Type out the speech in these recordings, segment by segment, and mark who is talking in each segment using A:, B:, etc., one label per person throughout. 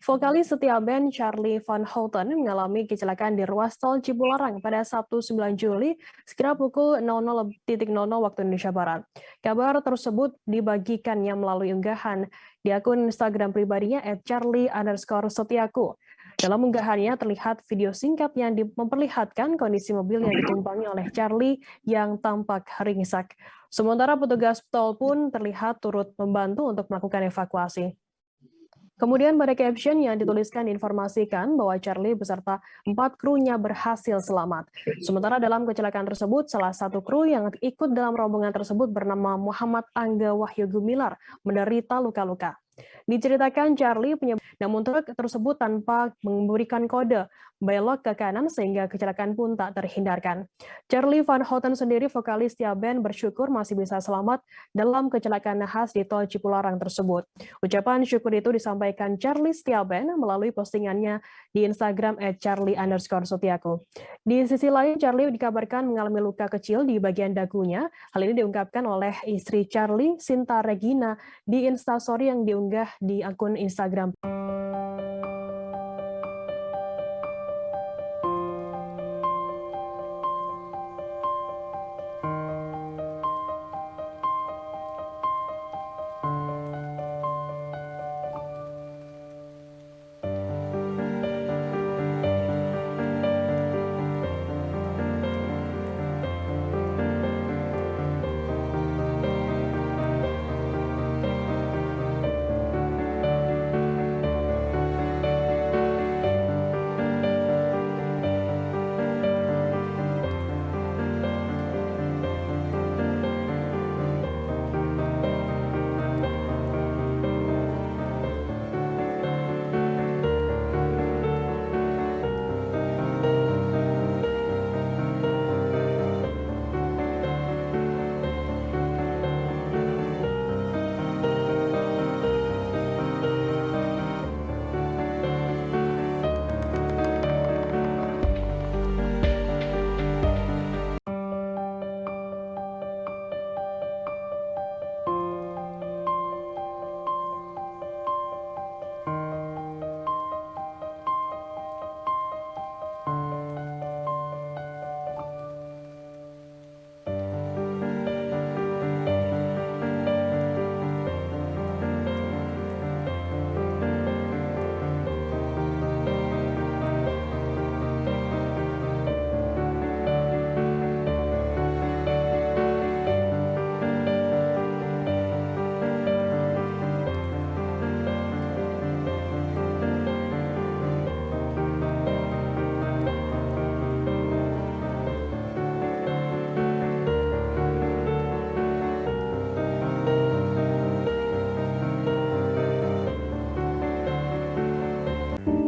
A: Vokalis setia band Charly Van Houten mengalami kecelakaan di ruas tol Cipularang pada Sabtu 9 Juli sekira pukul 00.00 waktu Indonesia Barat. Kabar tersebut dibagikannya melalui unggahan di akun Instagram pribadinya @charly_setiaku. Dalam unggahannya terlihat video singkat yang memperlihatkan kondisi mobil yang ditumpangi oleh Charly yang tampak ringsek. Sementara petugas tol pun terlihat turut membantu untuk melakukan evakuasi. Kemudian pada caption yang dituliskan informasikan bahwa Charly beserta 4 krunya berhasil selamat. Sementara dalam kecelakaan tersebut, salah satu kru yang ikut dalam rombongan tersebut bernama Muhammad Angga Wahyu Gumilar menderita luka-luka. Diceritakan Charly namun truk tersebut tanpa memberikan kode belok ke kanan sehingga kecelakaan pun tak terhindarkan. Charly Van Houten sendiri, vokalis setia band, bersyukur masih bisa selamat dalam kecelakaan nahas di tol Cipularang tersebut. Ucapan syukur itu disampaikan Charly setia band melalui postingannya di Instagram @charly_setiaku. Di sisi lain, Charly dikabarkan mengalami luka kecil di bagian dagunya. Hal ini diungkapkan oleh istri Charly, Sinta Regina, di Instastory yang diunggah di akun Instagram.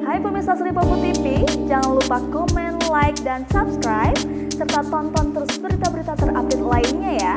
B: Hai pemirsa Sri Popo TV, jangan lupa komen, like, dan subscribe, serta tonton terus berita-berita terupdate lainnya ya.